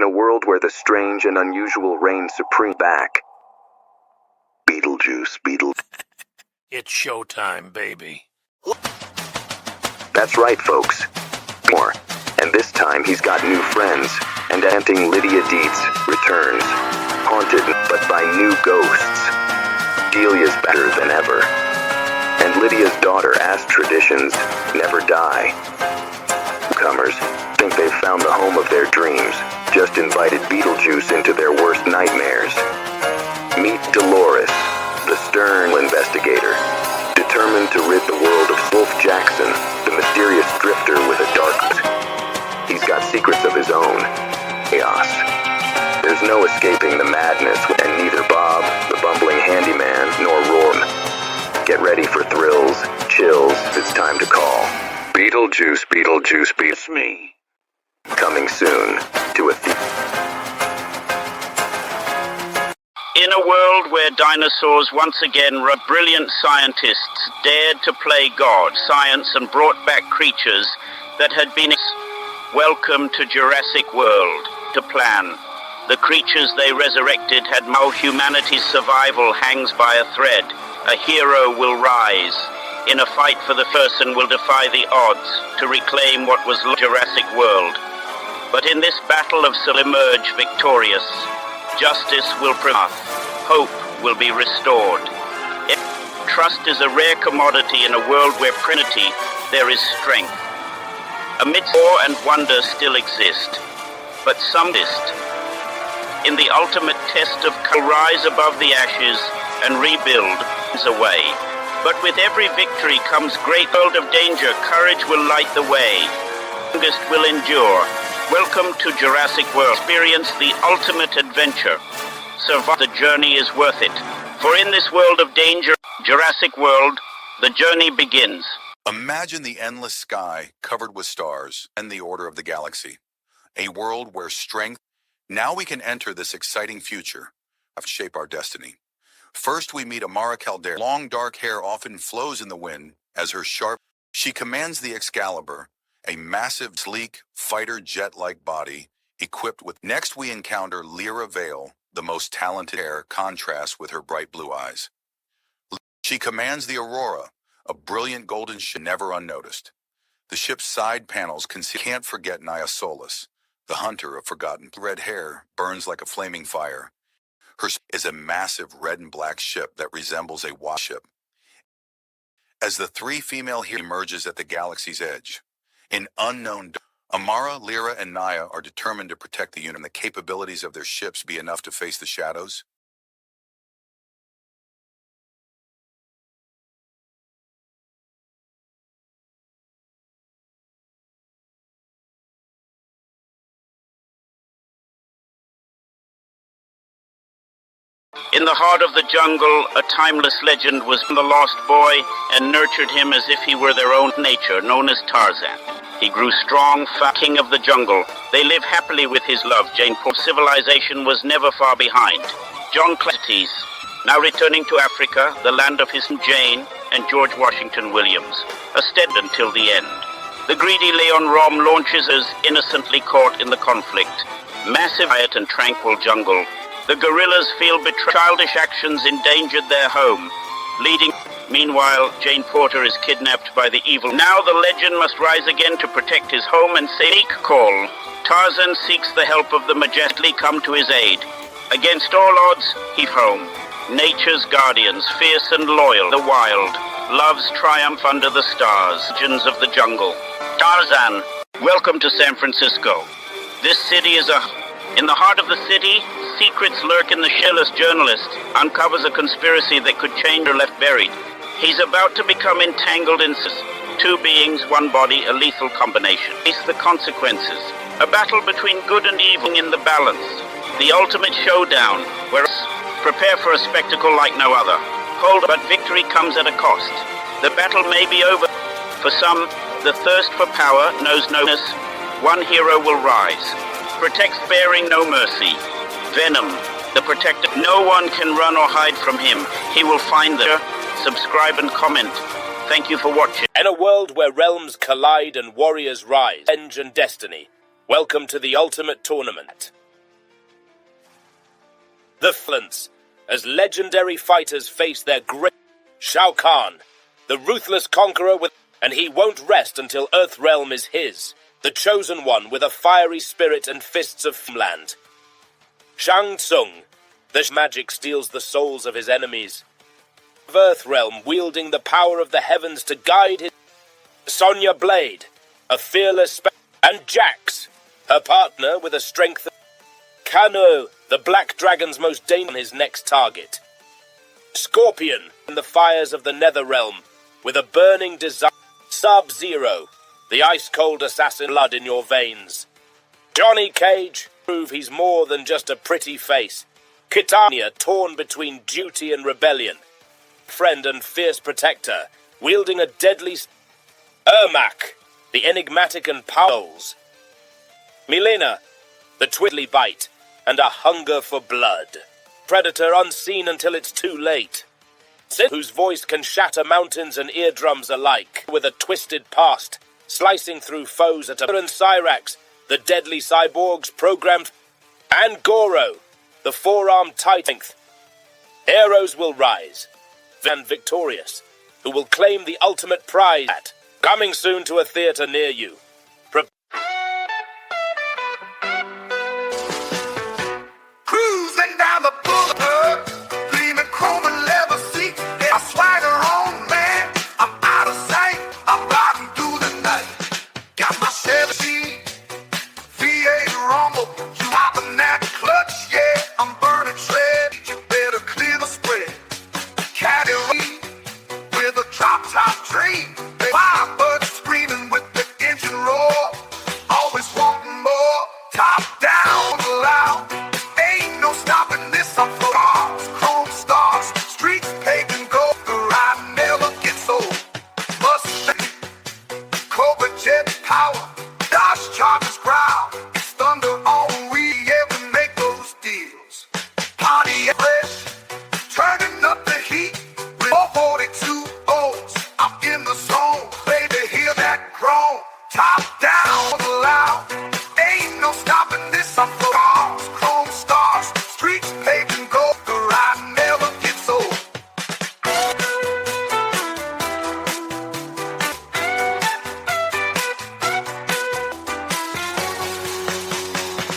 In a world where the strange and unusual reign supreme back. Beetlejuice, It's showtime, baby. That's right, folks. More. And this time he's got new friends, and Aunt Lydia Dietz returns, haunted but by new ghosts. Delia's better than ever. And Lydia's daughter asked traditions never die. Newcomers think they've found the home of their dreams, just invited Beetlejuice into their worst nightmares. Meet Dolores, the stern investigator, determined to rid the world of Wolf Jackson, the mysterious drifter with a dark... He's got secrets of his own. Chaos. There's no escaping the madness, and neither Bob, the bumbling handyman, nor Rourke. Get ready for thrills, chills, it's time to call. Beetlejuice beats me. Coming soon to a In a world where dinosaurs once again were brilliant scientists dared to play God, science, and brought back creatures that had been... Welcome to Jurassic World, to plan. The creatures they resurrected had now humanity's survival hangs by a thread. A hero will rise. In a fight for the person will defy the odds to reclaim what was Jurassic World. But in this battle of will emerge victorious. Justice will prevail. Hope will be restored. Trust is a rare commodity in a world where Trinity there is strength. Amidst awe and wonder still exist, but some exist. In the ultimate test of rise above the ashes and rebuild away. But with every victory comes great world of danger. Courage will light the way. Longest will endure. Welcome to Jurassic World. Experience the ultimate adventure. Survive. The journey is worth it. For in this world of danger, Jurassic World, the journey begins. Imagine the endless sky covered with stars and the order of the galaxy. A world where strength... Now we can enter this exciting future of shape our destiny. First, we meet Amara Caldera. Long dark hair often flows in the wind as her sharp... She commands the Excalibur, a massive, sleek, fighter jet-like body equipped with... Next, we encounter Lyra Vale, the most talented hair contrasts with her bright blue eyes. She commands the Aurora, a brilliant golden ship never unnoticed. The ship's side panels can't forget Nia Solis, the hunter of forgotten. Red hair burns like a flaming fire. Her is a massive red and black ship that resembles a warship. As the three female heroes emerges at the galaxy's edge, in unknown... Amara, Lyra, and Nia are determined to protect the unit, and the capabilities of their ships be enough to face the shadows. In the heart of the jungle, a timeless legend was the lost boy and nurtured him as if he were their own nature, known as Tarzan. He grew strong, fat king of the jungle. They live happily with his love, Jane Paul. Civilization was never far behind. John Cleese, now returning to Africa, the land of his Jane and George Washington Williams, a stead until the end. The greedy Leon Rom launches as innocently caught in the conflict. Massive, quiet and tranquil jungle. The guerrillas feel betrayed. Childish actions endangered their home, leading... Meanwhile, Jane Porter is kidnapped by the evil... Now the legend must rise again to protect his home and save... Call. Tarzan seeks the help of the majestically come to his aid. Against all odds, he's home. Nature's guardians, fierce and loyal, the wild. Love's triumph under the stars. Legends of the jungle. Tarzan, welcome to San Francisco. This city is In the heart of the city, secrets lurk in the shelless journalist uncovers a conspiracy that could change or left buried. He's about to become entangled in two beings, one body, a lethal combination. Face the consequences. A battle between good and evil in the balance. The ultimate showdown, where prepare for a spectacle like no other. Hold, but victory comes at a cost. The battle may be over. For some, the thirst for power knows no ness. One hero will rise. Protects bearing no mercy. Venom, the protector. No one can run or hide from him. He will find them. Subscribe and comment. Thank you for watching. In a world where realms collide and warriors rise, revenge and destiny, welcome to the ultimate tournament. The Flants, as legendary fighters face their great Shao Kahn, the ruthless conqueror and he won't rest until Earthrealm is his, the chosen one with a fiery spirit and fists of land. Shang Tsung, the magic steals the souls of his enemies. Earthrealm wielding the power of the heavens to guide his Sonya Blade, a fearless and Jax, her partner with a strength of Kano, the Black Dragon's most dangerous, his next target. Scorpion in the fires of the Netherrealm, with a burning desire. Sub-Zero, the ice-cold assassin, blood in your veins. Johnny Cage, prove he's more than just a pretty face. Kitania, torn between duty and rebellion. Friend and fierce protector, wielding a deadly Ermac, the enigmatic and powerful. Milena, the twiddly bite, and a hunger for blood. Predator unseen until it's too late. Sin, whose voice can shatter mountains and eardrums alike, with a twisted past, slicing through foes at and Cyrax, the deadly cyborgs programmed, and Goro, the four-armed titan. Heroes will rise, and victorious, who will claim the ultimate prize. Coming soon to a theater near you. Cruising down the boulevard, gleaming chrome and leather seats. I swagger on, man. I'm out of sight. I'm riding through the night. Got my Chevy V8 rumble. You hopping that clutch, yeah. I'm burning tread. You better clear the spread. Caddy with a drop-top dream. Firebird screaming with the engine roar. Always wanting more. Top down, loud. Ain't no stopping this. I'm for cars, chrome stars, streets paved in gold. The ride never gets old. Mustang, Cobra jet power, Dodge Chargers growl. It's thunder on we ever make those deals. Pontiac fresh, turning up the heat with 442 O's. I'm in the zone, baby, hear that groan. Top down, loud. Ain't no stopping this. I'm for cars, chrome stars, streets paved in gold. The ride never gets old.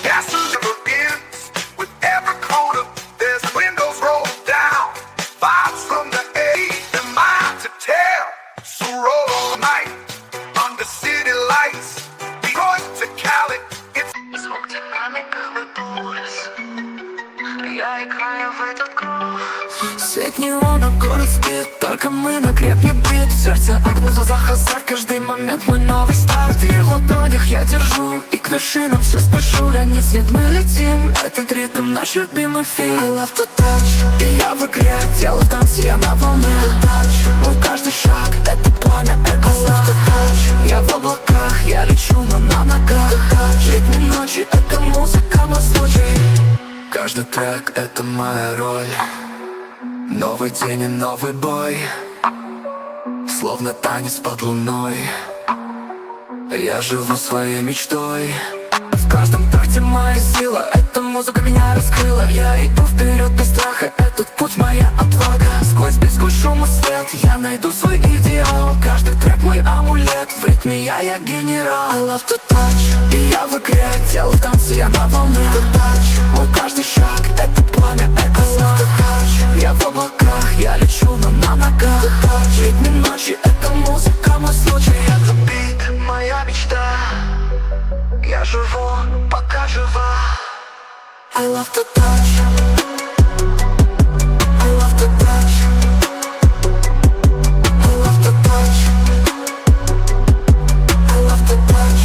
Gas never ends. With every corner, there's windows rolled down. Vibes from the A, the mind to tell. So roll all night under city lights. Detroit to Cali, it's Звук динамика выдулась. Я играю в этот грув. Свет неона, город спит, только мы на крепкий бит. Сердце от вуза за хазард, каждый момент мой новый старт. И в ладонях я держу, и к вершинам все спешу. Границ нет, мы летим, этот ритм наш любимый фил. Автотач, и я в игре, тело в танце, я на волне. Тач, мой каждый шаг, это пламя, эго автотач. Я в облаках, я лечу, но на ногах. Летние ночи, это музыка, мой случай. Каждый трек — это моя роль. Новый день и новый бой, словно танец под луной. Я живу своей мечтой. В каждом такте моя сила, эта музыка меня раскрыла. Я иду вперед без страха, этот путь моя отвага. Сквозь близкий шум и свет я найду свой идеал. Каждый трек мой амулет, в ритме я генерал. I love to touch, и я в игре, тело в танце, я на волне. Touch, мой каждый шаг, это пламя, это touch. Я в облаках, я лечу, но на ногах. Ритм ночи, это музыка, мой случай. Это бит, моя мечта. Я живу, пока жива. I love to touch. I love to touch. I love to touch. I love to touch.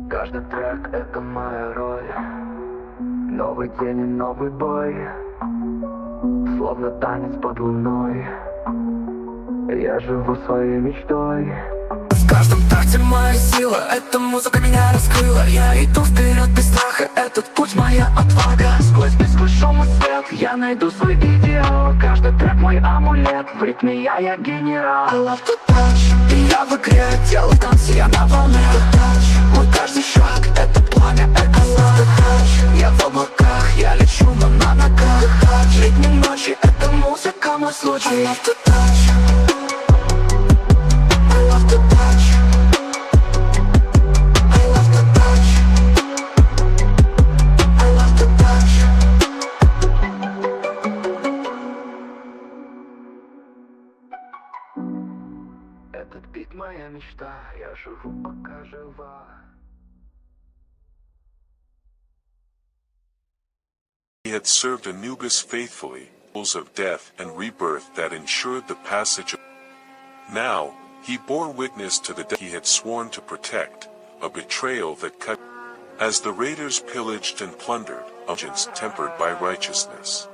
Каждый трек — это моя роль. Новый день и новый бой, словно танец под луной. Я живу своей мечтой. каждом такте моя сила, эта музыка меня раскрыла. Я иду вперед без страха, этот путь моя отвага. Сквозь песку шум и свет, я найду свой идеал. Каждый трек мой амулет, в ритме я генерал. I love to touch, и я в игре, делаю танцы, я на волне. Мой каждый шаг, это пламя, это love to touch. Я в облаках, я лечу, но на ногах. Летние ночи, это музыка, мой случай. I love to touch, I love to touch, I love to touch, I love to touch. Этот бит моя мечта, я живу пока жива. He had served Anubis faithfully, rules of death and rebirth that ensured the passage of. Now, he bore witness to the death he had sworn to protect, a betrayal that cut. As the raiders pillaged and plundered, vengeance tempered by righteousness.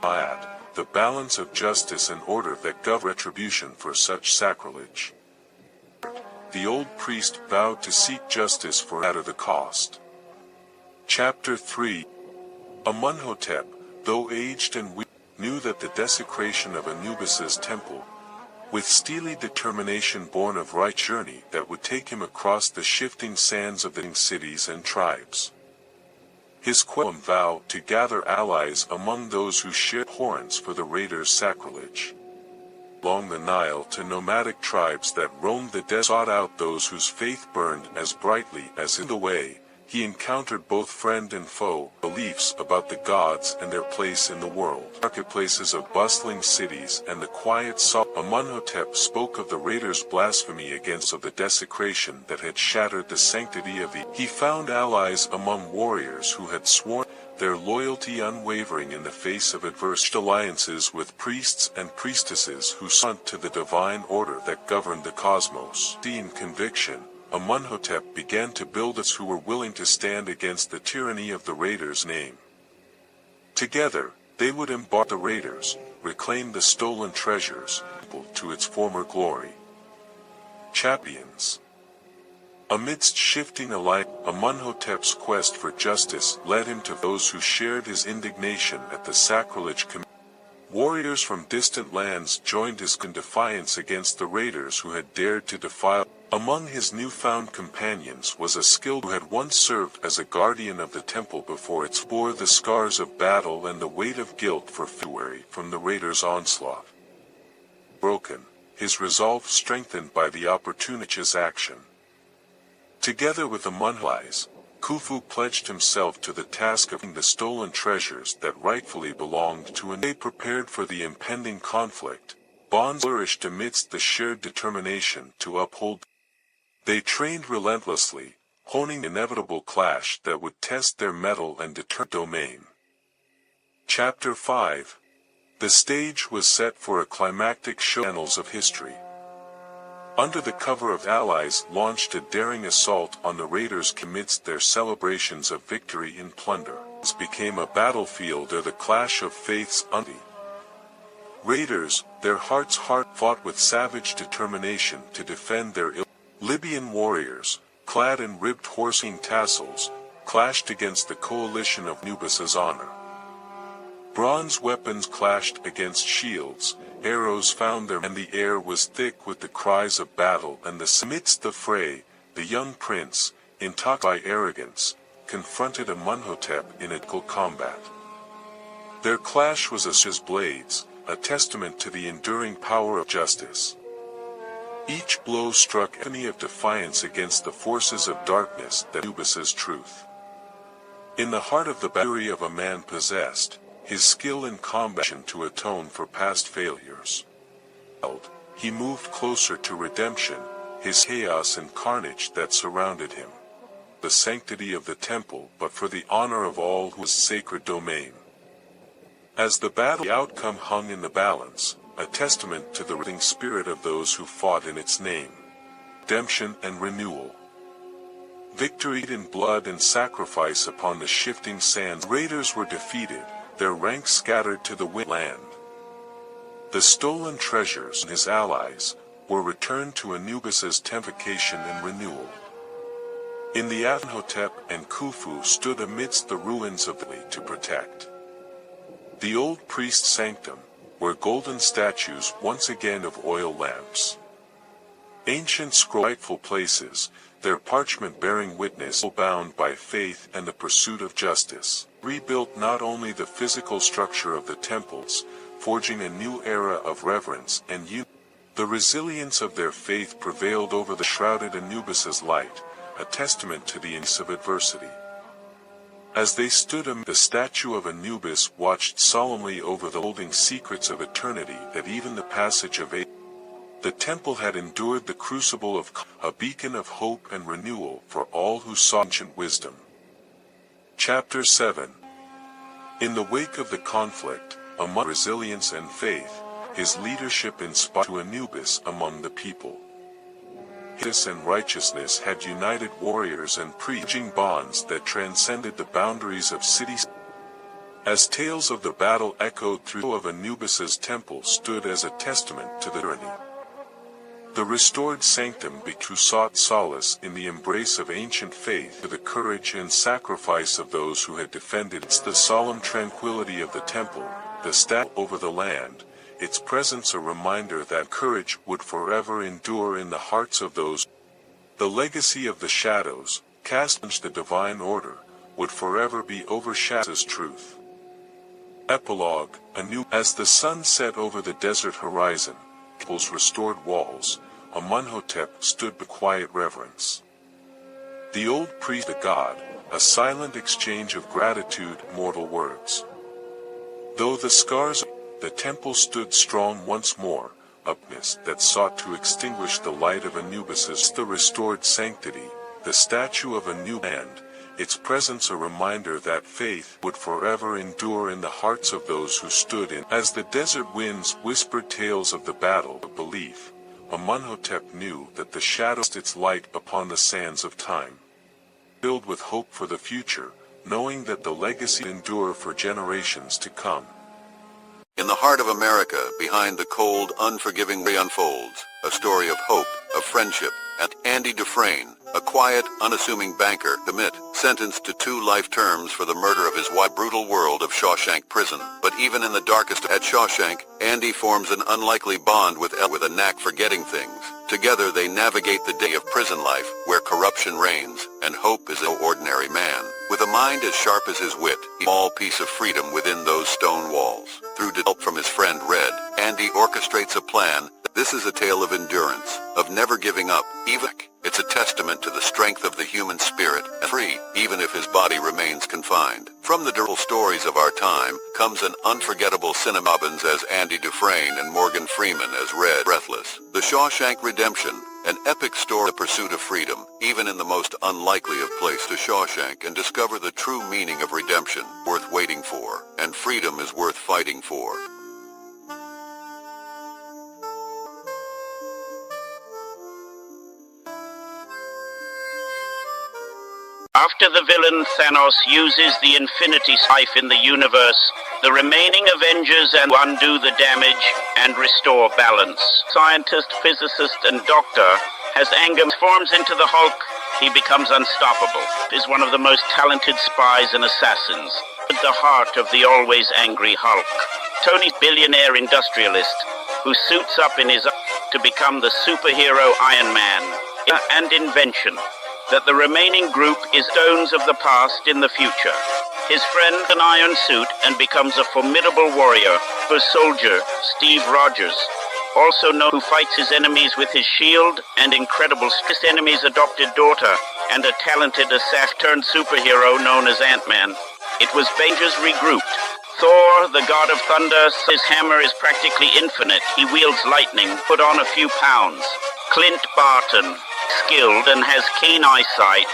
Add, the balance of justice and order that governed retribution for such sacrilege. The old priest vowed to seek justice for at the cost. Chapter 3. Amenhotep, though aged and weak, knew that the desecration of Anubis's temple, with steely determination born of right journey that would take him across the shifting sands of the cities and tribes. His Quelim vowed to gather allies among those who shared abhorrence for the raiders' sacrilege. Along the Nile to nomadic tribes that roamed the desert sought out those whose faith burned as brightly as in the way. He encountered both friend and foe, beliefs about the gods and their place in the world. Marketplaces of bustling cities and the quiet Amenhotep spoke of the raiders' blasphemy against of the desecration that had shattered the sanctity of the. He found allies among warriors who had sworn their loyalty unwavering in the face of adverse alliances with priests and priestesses who sought to the divine order that governed the cosmos. In conviction, Amenhotep began to build us who were willing to stand against the tyranny of the raiders' name. Together, they would embark the raiders, reclaim the stolen treasures, to its former glory. Champions. Amidst shifting alike, Amenhotep's quest for justice led him to those who shared his indignation at the sacrilege committed. Warriors from distant lands joined his in defiance against the raiders who had dared to defile. Among his newfound companions was a skilled who had once served as a guardian of the temple before it bore the scars of battle and the weight of guilt for February from the raiders' onslaught. Broken, his resolve strengthened by the opportunist's action. Together with the Amenhotep, Khufu pledged himself to the task of the stolen treasures that rightfully belonged to and they prepared for the impending conflict. Bonds flourished amidst the shared determination to uphold. They trained relentlessly, honing the inevitable clash that would test their mettle and deter domain. Chapter 5. The stage was set for a climactic show. Annals of history. Under the cover of allies launched a daring assault on the raiders amidst their celebrations of victory in plunder. This became a battlefield or the clash of faiths. Raiders, their hearts fought with savage determination to defend their Libyan warriors, clad in ribbed horsing tassels, clashed against the coalition of Anubis's honor. Bronze weapons clashed against shields, arrows found their and the air was thick with the cries of battle and amidst the fray, the young prince, intoxicated by arrogance, confronted Amenhotep in equal combat. Their clash was as blades, a testament to the enduring power of justice. Each blow struck agony of defiance against the forces of darkness that Anubis's truth. In the heart of the battery of a man possessed, his skill in combat to atone for past failures. He moved closer to redemption, his chaos and carnage that surrounded him. The sanctity of the temple but for the honor of all whose sacred domain. As the outcome hung in the balance, a testament to the living spirit of those who fought in its name. Redemption and renewal. Victory in blood and sacrifice upon the shifting sands. Raiders were defeated, their ranks scattered to the wind land. The stolen treasures and his allies, were returned to Anubis's temptation and renewal. In the Amenhotep and Khufu stood amidst the ruins of the to protect. The old priest's sanctum, were golden statues once again of oil lamps. Ancient rightful places, their parchment bearing witness bound by faith and the pursuit of justice, rebuilt not only the physical structure of the temples, forging a new era of reverence and unity. The resilience of their faith prevailed over the shrouded Anubis's light, a testament to the ends of adversity. As they stood the statue of Anubis watched solemnly over the holding secrets of eternity that even the passage of age. The temple had endured the crucible of a beacon of hope and renewal for all who sought ancient wisdom. Chapter 7. In the wake of the conflict, among resilience and faith, his leadership inspired to Anubis among the people. Justice and righteousness had united warriors and preaching bonds that transcended the boundaries of cities. As tales of the battle echoed through of Anubis's temple stood as a testament to the tyranny. The restored sanctum who sought solace in the embrace of ancient faith to the courage and sacrifice of those who had defended the solemn tranquility of the temple, the statue over the land, its presence a reminder that courage would forever endure in the hearts of those. The legacy of the shadows, cast against the divine order, would forever be overshadowed as truth. Epilogue, as the sun set over the desert horizon, temple's restored walls, Amenhotep stood with quiet reverence. The old priest, the god, a silent exchange of gratitude, mortal words. Though the scars, the temple stood strong once more, upness that sought to extinguish the light of Anubis's the restored sanctity, the statue of a new land, its presence a reminder that faith would forever endure in the hearts of those who stood in. As the desert winds whispered tales of the battle of belief, Amenhotep knew that the shadow cast its light upon the sands of time. Filled with hope for the future, knowing that the legacy would endure for generations to come. In the heart of America, behind the cold, unforgiving ray unfolds, a story of hope, of friendship, and Andy Dufresne, a quiet, unassuming banker, sentenced to 2 life terms for the murder of his wife. Brutal world of Shawshank Prison. But even in the darkest at Shawshank, Andy forms an unlikely bond with a knack for getting things. Together they navigate the day of prison life, where corruption reigns, and hope is no ordinary man. With a mind as sharp as his wit, a small piece of freedom within those stone walls. Through help from his friend Red, Andy orchestrates a plan. This is a tale of endurance, of never giving up, evoke. It's a testament to the strength of the human spirit, and free, even if his body remains confined. From the durable stories of our time, comes an unforgettable cinema as Andy Dufresne and Morgan Freeman as Red. Breathless. The Shawshank Redemption, an epic story of the pursuit of freedom, even in the most unlikely of places. To Shawshank and discover the true meaning of redemption, worth waiting for, and freedom is worth fighting for. After the villain Thanos uses the infinity knife in the universe, the remaining Avengers and undo the damage and restore balance. Scientist, physicist, and doctor has anger forms into the Hulk. He becomes unstoppable. Is one of the most talented spies and assassins. At the heart of the always angry Hulk. Tony, billionaire industrialist, who suits up in his to become the superhero Iron Man and invention. That the remaining group is stones of the past in the future. His friend an iron suit and becomes a formidable warrior, a soldier, Steve Rogers, also known who fights his enemies with his shield and incredible his enemy's adopted daughter, and a talented assassin turned superhero known as Ant-Man. It was Avengers regrouped. Thor, the god of thunder, his hammer is practically infinite. He wields lightning, put on a few pounds. Clint Barton, skilled and has keen eyesight.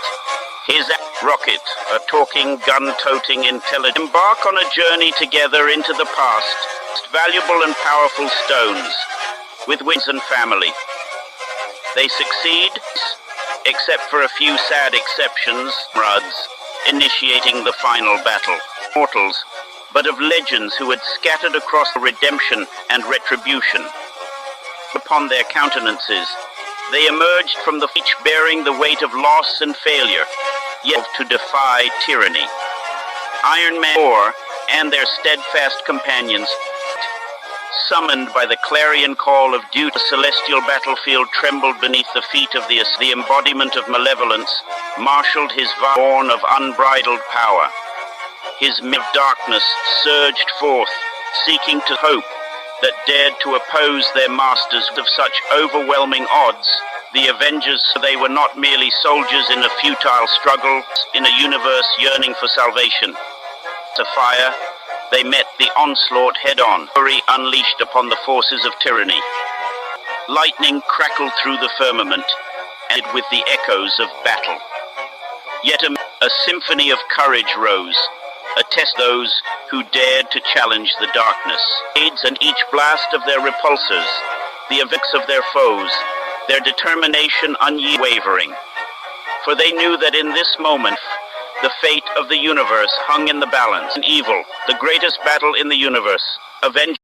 His Rocket, a talking, gun-toting intelligent, embark on a journey together into the past, valuable and powerful stones, with wings and family. They succeed, except for a few sad exceptions, Ruds, initiating the final battle. Mortals, but of legends who had scattered across redemption and retribution. upon their countenances. They emerged from the each bearing the weight of loss and failure, yet to defy tyranny. Iron Man 4 and their steadfast companions, summoned by the clarion call of duty, the celestial battlefield trembled beneath the feet of the embodiment of malevolence, marshaled his born of unbridled power. His of darkness surged forth, seeking to hope that dared to oppose their masters of such overwhelming odds. The Avengers, they were not merely soldiers in a futile struggle, in a universe yearning for salvation. To fire, they met the onslaught head-on, fury unleashed upon the forces of tyranny. Lightning crackled through the firmament, and with the echoes of battle. Yet a symphony of courage rose, a test those who dared to challenge the darkness. Aids and each blast of their repulsors, the effects of their foes, their determination unwavering. For they knew that in this moment, the fate of the universe hung in the balance. And evil, the greatest battle in the universe, avenged